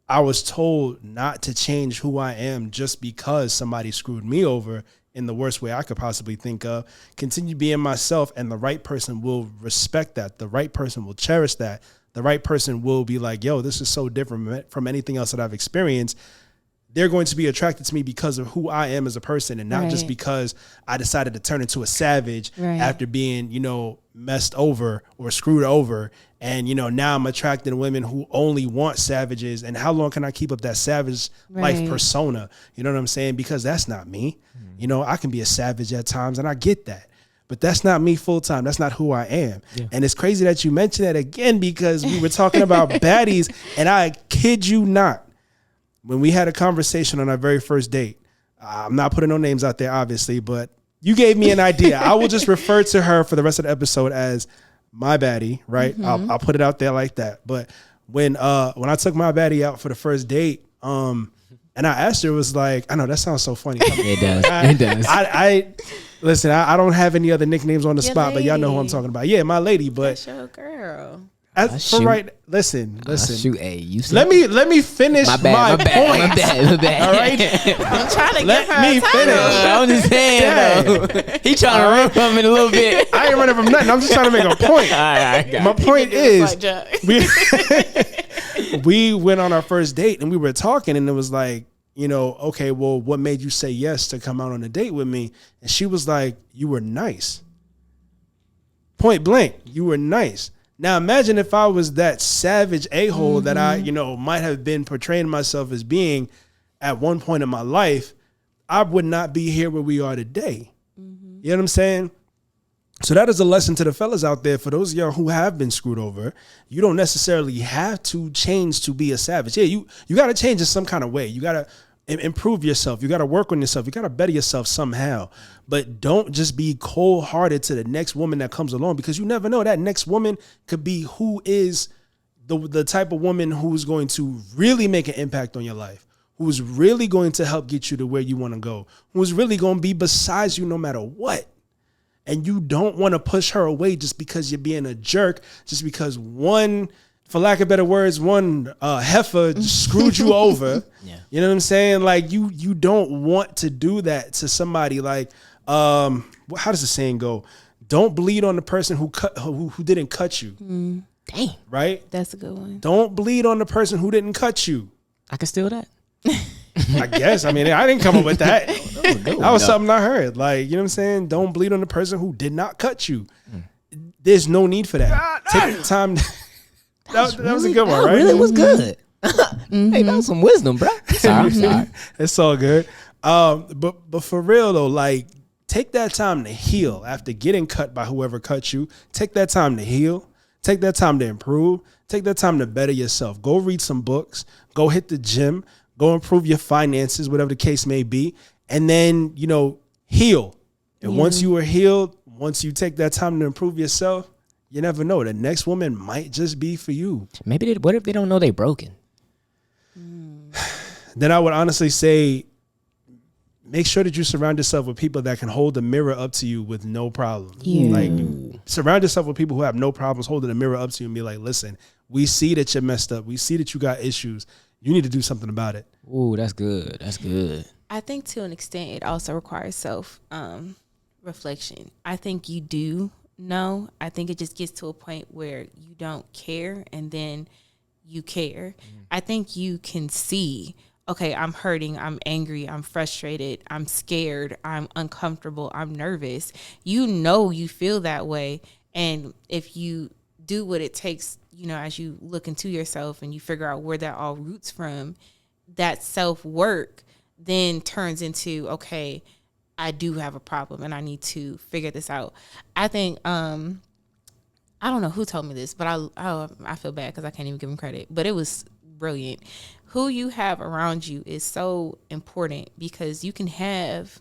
I was told not to change who I am just because somebody screwed me over in the worst way I could possibly think of, continue being myself, and the right person will respect that. The right person will cherish that. The right person will be like, yo, this is so different from anything else that I've experienced. They're going to be attracted to me because of who I am as a person, and not just because I decided to turn into a savage after being, messed over or screwed over. And, now I'm attracting women who only want savages. And how long can I keep up that savage life persona? You know what I'm saying? Because that's not me. I can be a savage at times, and I get that. But that's not me full time. That's not who I am. Yeah. And it's crazy that you mentioned that again, because we were talking about baddies, and I kid you not, when we had a conversation on our very first date, I'm not putting no names out there, obviously, but you gave me an idea. I will just refer to her for the rest of the episode as my baddie, right? Mm-hmm. I'll put it out there like that. But when I took my baddie out for the first date, and I asked her, it was like, I know that sounds so funny. It does. It does. Listen, I don't have any other nicknames on the spot, but y'all know who I'm talking about. Yeah, my lady, but that's your girl. Listen. You let me finish my point. My bad. All right, I'm trying to get her me finish. I'm just saying, though. He trying to run from it a little bit. I ain't running from nothing. I'm just trying to make a point. All right, my point is, we went on our first date and we were talking, and it was like, okay, well, what made you say yes to come out on a date with me? And she was like, you were nice. Point blank, you were nice. Now, imagine if I was that savage a-hole that I, might have been portraying myself as being at one point in my life, I would not be here where we are today. Mm-hmm. You know what I'm saying? So that is a lesson to the fellas out there. For those of y'all who have been screwed over, you don't necessarily have to change to be a savage. Yeah, you got to change in some kind of way. You got to improve yourself. You got to work on yourself. You got to better yourself somehow. But don't just be cold-hearted to the next woman that comes along, because you never know. That next woman could be who is the type of woman who's going to really make an impact on your life, who's really going to help get you to where you want to go, who's really going to be beside you no matter what. And you don't want to push her away just because you're being a jerk, just because one, for lack of better words, one heifer screwed you over. Yeah. You know what I'm saying? Like you don't want to do that to somebody. Like, how does the saying go? Don't bleed on the person who didn't cut you. Mm. Dang. Right? That's a good one. Don't bleed on the person who didn't cut you. I can steal that. I guess. I mean, I didn't come up with that. That was something I heard. Like, you know what I'm saying? Don't bleed on the person who did not cut you. There's no need for that. Take the time. That was a good one, right? That really was good. Hey, that was some wisdom, bro. I'm sorry. It's all good. But for real though, like, take that time to heal after getting cut by whoever cut you. Take that time to heal. Take that time to improve. Take that time to better yourself. Go read some books. Go hit the gym. Go improve your finances, whatever the case may be. And then, heal. And once you are healed, once you take that time to improve yourself, you never know. The next woman might just be for you. What if they don't know they broken? Then I would honestly say, make sure that you surround yourself with people that can hold the mirror up to you with no problem. Yeah. Like, surround yourself with people who have no problems holding the mirror up to you and be like, listen, we see that you're messed up. We see that you got issues. You need to do something about it. Ooh, that's good. That's good. I think to an extent it also requires self reflection. I think you do know. I think it just gets to a point where you don't care and then you care. I think you can see, okay, I'm hurting, I'm angry, I'm frustrated, I'm scared, I'm uncomfortable, I'm nervous. You feel that way. And if you do what it takes, as you look into yourself and you figure out where that all roots from, that self-work then turns into, okay, I do have a problem and I need to figure this out. I think, I don't know who told me this, but I feel bad because I can't even give him credit, but it was brilliant. Who you have around you is so important, because you can have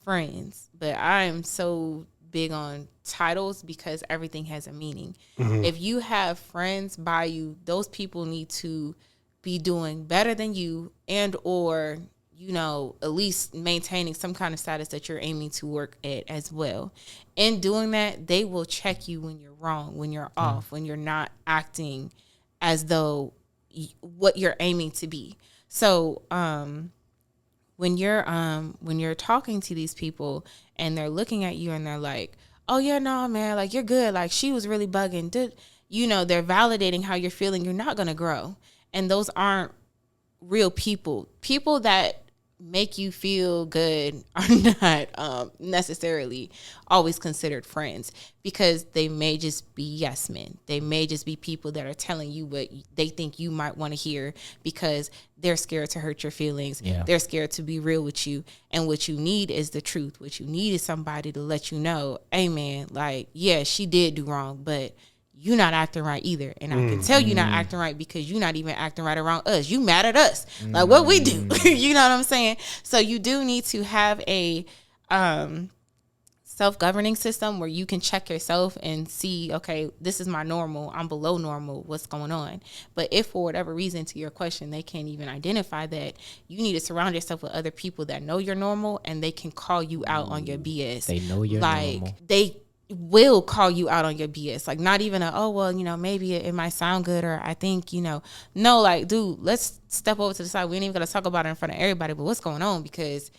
friends, but I am so big on titles because everything has a meaning. Mm-hmm. If you have friends by you, those people need to be doing better than you, and or at least maintaining some kind of status that you're aiming to work at as well. In doing that, they will check you when you're wrong, when you're off, when you're not acting as though what you're aiming to be. So when you're talking to these people and they're looking at you and they're like, oh yeah, no man, like you're good, like she was really bugging, they're validating how you're feeling, you're not gonna grow. And those aren't real people. People that make you feel good are not necessarily always considered friends, because they may just be yes men. They may just be people that are telling you what they think you might want to hear because they're scared to hurt your feelings. Yeah. They're scared to be real with you. And what you need is the truth. What you need is somebody to let you know, hey man, like, yeah, she did do wrong, but you're not acting right either. And I can tell you're not acting right because you're not even acting right around us. You mad at us. Like what we do. You know what I'm saying? So you do need to have a self-governing system where you can check yourself and see, okay, this is my normal. I'm below normal. What's going on? But if for whatever reason, to your question, they can't even identify that, you need to surround yourself with other people that know you're normal and they can call you out on your BS. They know you're normal. They will call you out on your BS. Like not even maybe it might sound good, or I think, no, like, dude, let's step over to the side. We ain't even gonna talk about it in front of everybody, but what's going on? Because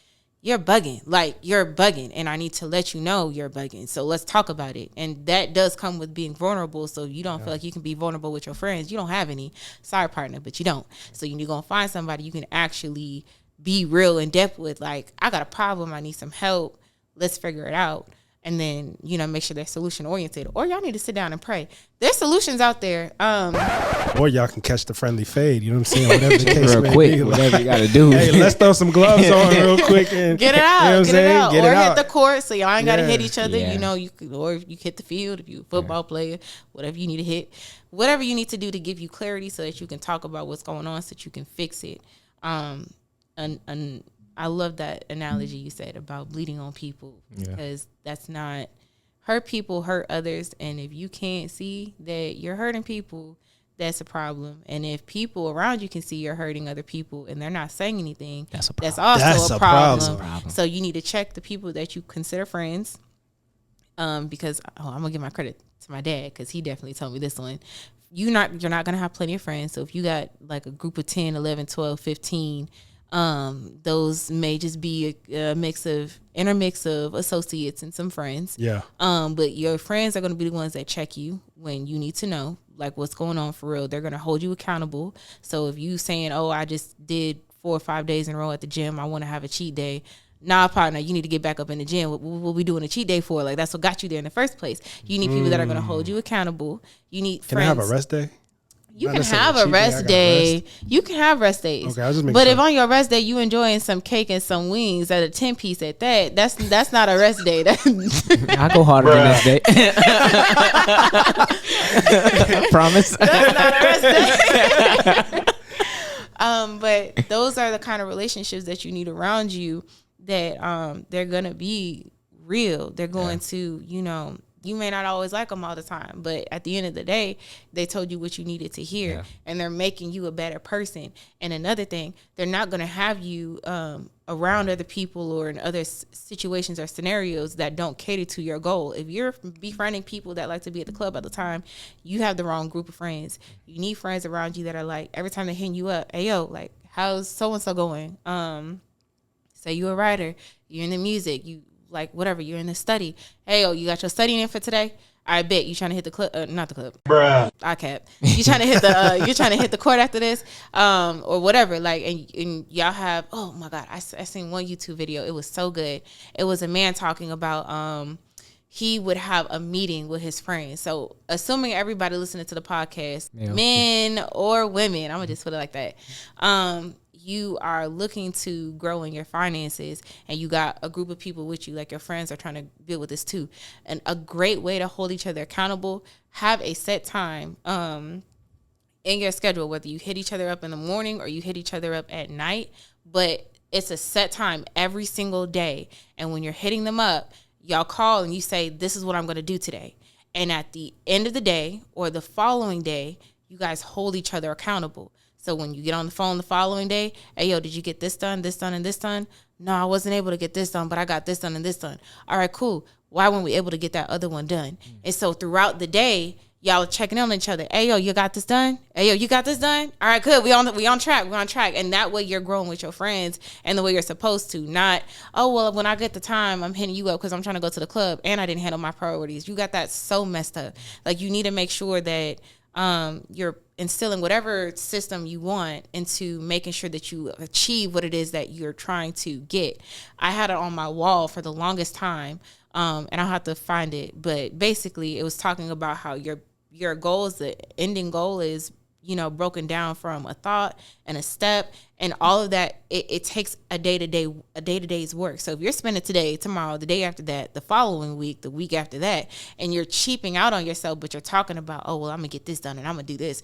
you're bugging, and I need to let you know you're bugging. So let's talk about it. And that does come with being vulnerable. So you don't feel like you can be vulnerable with your friends. You don't have any. Sorry, partner, but you don't. So you're gonna find somebody you can actually be real in depth with. Like, I got a problem. I need some help. Let's figure it out. And then, make sure they're solution oriented. Or y'all need to sit down and pray. There's solutions out there. Or y'all can catch the friendly fade. You know what I'm saying? Whatever the case real quick, be. Whatever you got to do. Hey, let's throw some gloves on real quick and get it out. You know what I'm saying? Get or it hit out. the court so y'all ain't got to hit each other. Yeah. You could, or if you hit the field, if you a football player, whatever you need to hit, whatever you need to do to give you clarity so that you can talk about what's going on, so that you can fix it. And I love that analogy you said about bleeding on people, because that's not. Hurt people hurt others, and if you can't see that you're hurting people, that's a problem. And if people around you can see you're hurting other people and they're not saying anything, that's also a problem. So you need to check the people that you consider friends, because I'm gonna give my credit to my dad, because he definitely told me this one. You're not gonna have plenty of friends. So if you got like a group of 10, 11, 12, 15, those may just be a intermix of associates and some friends. Yeah. But your friends are going to be the ones that check you when you need to know, like, what's going on for real. They're going to hold you accountable. So if you saying, oh, I just did 4 or 5 days in a row at the gym, I want to have a cheat day. Nah, partner, you need to get back up in the gym. What we doing a cheat day for? Like, that's what got you there in the first place. You need people that are going to hold you accountable. You need friends. Can I have a rest day? You can have a rest day. You can have rest days. Okay, I was just making if on your rest day you enjoying some cake and some wings at a 10-piece at that's not a rest day. I go harder than that day. I promise. That's not a rest day. But those are the kind of relationships that you need around you, that they're gonna be real. They're going to, you may not always like them all the time, but at the end of the day, they told you what you needed to hear, and they're making you a better person. And another thing, they're not going to have you around other people or in other situations or scenarios that don't cater to your goal. If you're befriending people that like to be at the club all the time, you have the wrong group of friends. You need friends around you that are like, every time they're hitting you up, hey, yo, like, how's so-and-so going? Say you're a writer, you're in the music, you like whatever, you're in the study. Hey, you got your studying in for today? I bet you trying to hit the club, not the club, bruh. I cap. You trying to hit the you're trying to hit the court after this, or whatever. Like, and y'all have, oh my God, I seen one YouTube video. It was so good. It was a man talking about he would have a meeting with his friends. So assuming everybody listening to the podcast, men or women, I'm gonna just put it like that. You are looking to grow in your finances, and you got a group of people with you, like your friends are trying to build with this too. And a great way to hold each other accountable, have a set time in your schedule, whether you hit each other up in the morning or you hit each other up at night, but it's a set time every single day. And when you're hitting them up, y'all call and you say, this is what I'm going to do today. And at the end of the day or the following day, you guys hold each other accountable. So when you get on the phone the following day, hey, yo, did you get this done, and this done? No, I wasn't able to get this done, but I got this done and this done. All right, cool. Why weren't we able to get that other one done? And so throughout the day, y'all are checking in on each other. Hey, yo, you got this done? Hey, yo, you got this done? All right, good. We on track. We're on track. And that way you're growing with your friends and the way you're supposed to. Not, oh, well, when I get the time, I'm hitting you up because I'm trying to go to the club and I didn't handle my priorities. You got that so messed up. Like, you need to make sure that you're instilling whatever system you want into making sure that you achieve what it is that you're trying to get. I had it on my wall for the longest time, and I'll have to find it. But basically, it was talking about how your goals, the ending goal is, you know, broken down from a thought and a step, and all of that. It takes a day-to-day's work. So if you're spending today, tomorrow, the day after that, the following week, the week after that, and you're cheaping out on yourself, but you're talking about, oh, well, I'm gonna get this done and I'm gonna do this.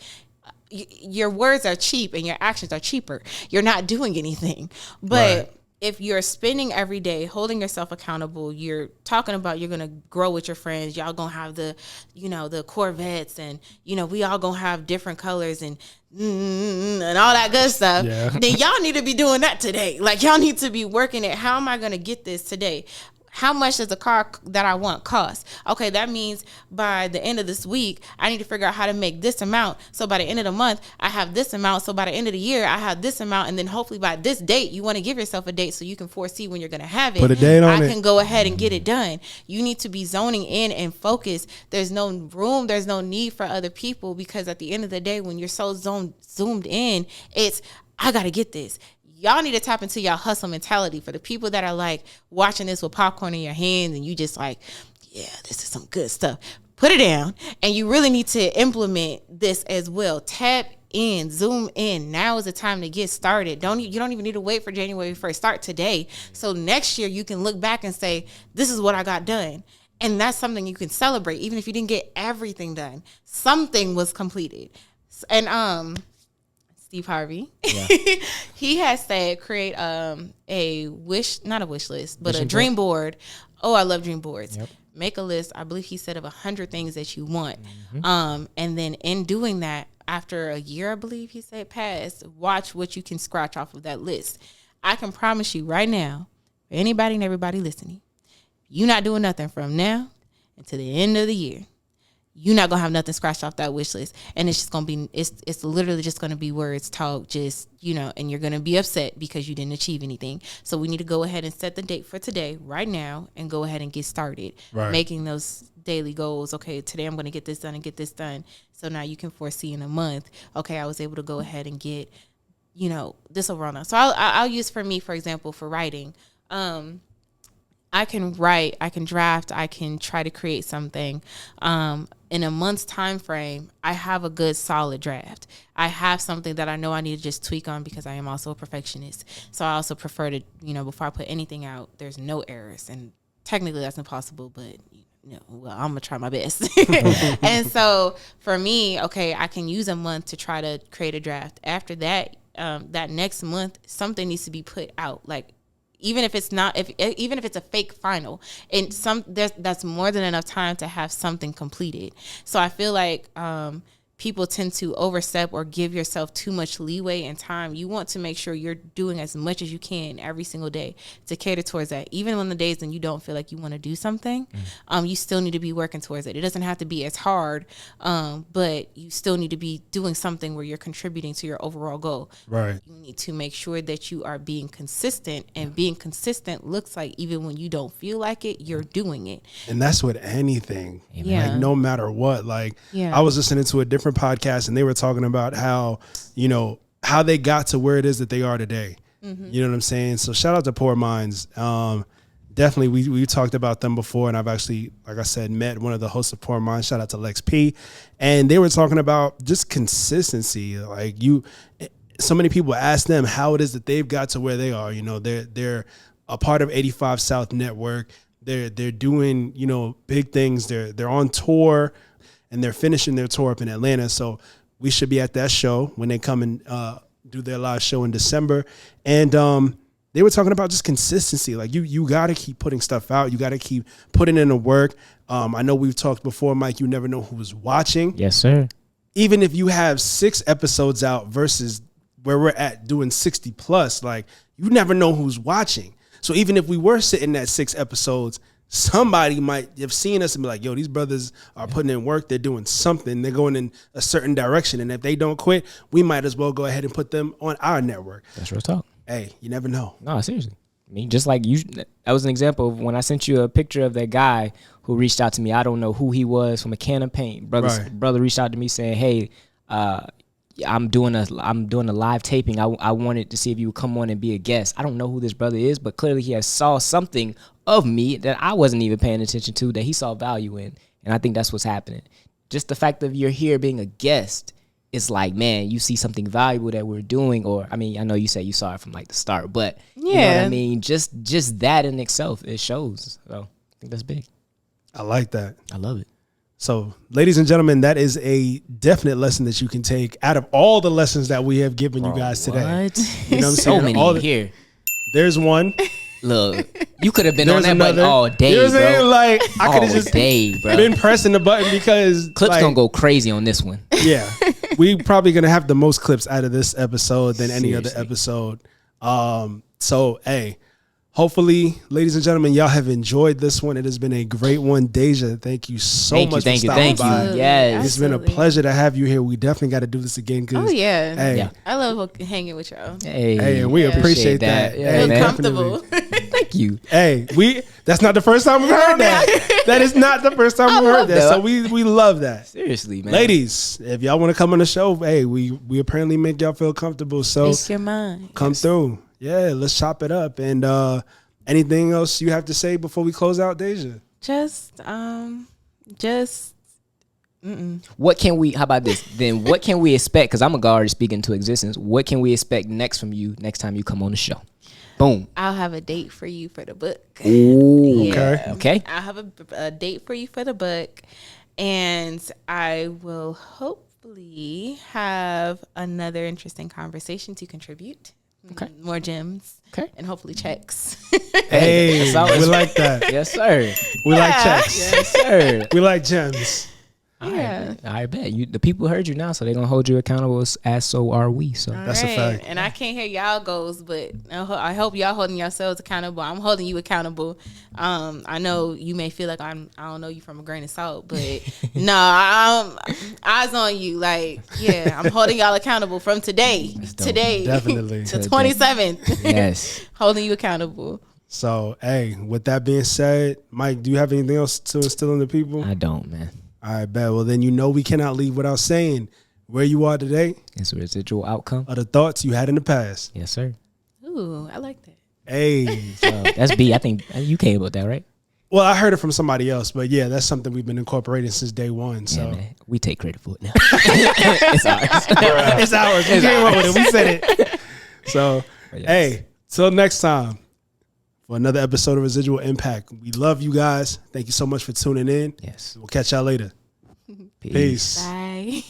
Your words are cheap and your actions are cheaper. You're not doing anything. But right. If you're spending every day holding yourself accountable, you're talking about you're going to grow with your friends. Y'all going to have the, you know, the Corvettes and, you know, we all going to have different colors and all that good stuff. Yeah. Then y'all need to be doing that today. Like, y'all need to be working at, how am I going to get this today? How much does the car that I want cost? Okay, that means by the end of this week, I need to figure out how to make this amount. So by the end of the month, I have this amount. So by the end of the year, I have this amount. And then hopefully by this date, you want to give yourself a date so you can foresee when you're going to have it. Put a date on it. I can go ahead and get it done. You need to be zoning in and focused. There's no room. There's no need for other people, because at the end of the day, when you're so zoomed in, it's, I got to get this. Y'all need to tap into your hustle mentality. For the people that are like watching this with popcorn in your hands and you just like, yeah, this is some good stuff. Put it down. And you really need to implement this as well. Tap in, zoom in. Now is the time to get started. You don't even need to wait for January 1st. Start today. So next year you can look back and say, this is what I got done. And that's something you can celebrate. Even if you didn't get everything done, something was completed. And Steve Harvey, yeah. He has said create a wish, not a wish list, but a dream board. Oh, I love dream boards. Yep. Make a list. I believe he said of 100 things that you want. Mm-hmm. And then in doing that, after a year, I believe he said passed, watch what you can scratch off of that list. I can promise you right now, for anybody and everybody listening, you're not doing nothing from now until the end of the year. You're not gonna have nothing scratched off that wish list, and it's just gonna be, it's literally just gonna be words talk, just, you know, and you're gonna be upset because you didn't achieve anything. So we need to go ahead and set the date for today, right now, and go ahead and get started making those daily goals. Okay, today I'm gonna get this done and get this done. So now you can foresee in a month, okay, I was able to go ahead and get, you know, this overall. So I'll use, for me, for example, for writing. I can write, I can draft, I can try to create something. In a month's time frame, I have a good solid draft. I have something that I know I need to just tweak on, because I am also a perfectionist. So I also prefer to, you know, before I put anything out, there's no errors. And technically that's impossible, but, you know, well, I'm going to try my best. And so for me, okay, I can use a month to try to create a draft. After that, that next month, something needs to be put out. Like, even if it's not, even if it's a fake final, and that's more than enough time to have something completed. So I feel like people tend to overstep or give yourself too much leeway and time. You want to make sure you're doing as much as you can every single day to cater towards that. Even on the days when you don't feel like you want to do something, you still need to be working towards it. It doesn't have to be as hard, but you still need to be doing something where you're contributing to your overall goal. Right. You need to make sure that you are being consistent, and being consistent looks like even when you don't feel like it, you're doing it. And that's with anything. Yeah. Like, no matter what. Like, I was listening to a different podcast, and they were talking about how, you know, how they got to where it is that they are today. Mm-hmm. You know what I'm saying? So shout out to Poor Minds. Definitely, we talked about them before, and I've actually, like I said, met one of the hosts of Poor Minds. Shout out to Lex P. And they were talking about just consistency. Like, so many people ask them how it is that they've got to where they are. You know, they're a part of 85 South Network. They're doing, you know, big things. They're on tour, and they're finishing their tour up in Atlanta. So we should be at that show when they come and do their live show in December. And they were talking about just consistency. Like, you got to keep putting stuff out. You got to keep putting in the work. I know we've talked before, Mike, you never know who's watching. Yes, sir. Even if you have 6 episodes out versus where we're at doing 60 plus, like, you never know who's watching. So even if we were sitting at 6 episodes, somebody might have seen us and be like, yo, these brothers are putting in work. They're doing something. They're going in a certain direction. And if they don't quit, we might as well go ahead and put them on our network. That's real talk. Hey, you never know. No, seriously. I mean, just like you, that was an example of when I sent you a picture of that guy who reached out to me. I don't know who he was, from a can of paint. Brother reached out to me saying, hey, I'm doing a live taping. I wanted to see if you would come on and be a guest. I don't know who this brother is, but clearly he has saw something of me that I wasn't even paying attention to, that he saw value in. And I think that's what's happening. Just the fact that you're here being a guest, it's like, man, you see something valuable that we're doing. Or, I mean, I know you said you saw it from like the start, but you know what I mean? Just that in itself, it shows. So I think that's big. I like that. I love it. So, ladies and gentlemen, that is a definite lesson that you can take out of all the lessons that we have given you guys today. What? You know what I'm so saying? many here. There's one. Look, you could have been on that button all day, you know what I'm saying? bro. Like, I could have just bro. been pressing the button because clips gonna go crazy on this one. Yeah, we probably gonna have the most clips out of this episode than any other episode. So, hey. Hopefully, ladies and gentlemen, y'all have enjoyed this one. It has been a great one. Dayjah, thank you so much for stopping by. Yes. It's been a pleasure to have you here. We definitely got to do this again. Oh, yeah. Hey, I love hanging with y'all. Hey, and we appreciate that. Yeah, feel comfortable. Thank you. Hey, that's not the first time we've heard that. That is not the first time we've heard that. So we love that. Seriously, man. Ladies, if y'all want to come on the show, hey, we apparently make y'all feel comfortable. So Speak your mind. Come through. Yeah, let's chop it up. And anything else you have to say before we close out, Dayjah? What can we, how about this? Then what can we expect? Because I'm going to already speak into existence. What can we expect next from you next time you come on the show? Boom. I'll have a date for you for the book. Ooh, yeah. Okay. I'll have a date for you for the book. And I will hopefully have another interesting conversation to contribute. Okay. More gems. Okay. And hopefully checks. Hey, we like that. Yes, sir. We like checks. Yes, sir. We like gems. Yeah. I bet. The people heard you now, so they're going to hold you accountable as so are we. So that's a fact. And I can't hear y'all goals, but I hope y'all holding yourselves accountable. I'm holding you accountable. I know you may feel like I don't know you from a grain of salt, but no, I'm eyes on you. Like, yeah, I'm holding y'all accountable from today Definitely. to 27th. Yes. Holding you accountable. So, hey, with that being said, Mike, do you have anything else to instill in the people? I don't, man. All right, bet. Well, then you know we cannot leave without saying where you are today. It's a residual outcome Of the thoughts you had in the past. Yes, sir. Ooh, I like that. Hey. So that's B. I think you came up with that, right? Well, I heard it from somebody else, but yeah, that's something we've been incorporating since day one. So Yeah, man. We take credit for it now. It's ours. It's ours. We came up with it. We said it. So, Yes. hey, till next time for another episode of Residual Impact. We love you guys. Thank you so much for tuning in. Yes. We'll catch y'all later. Peace. Bye.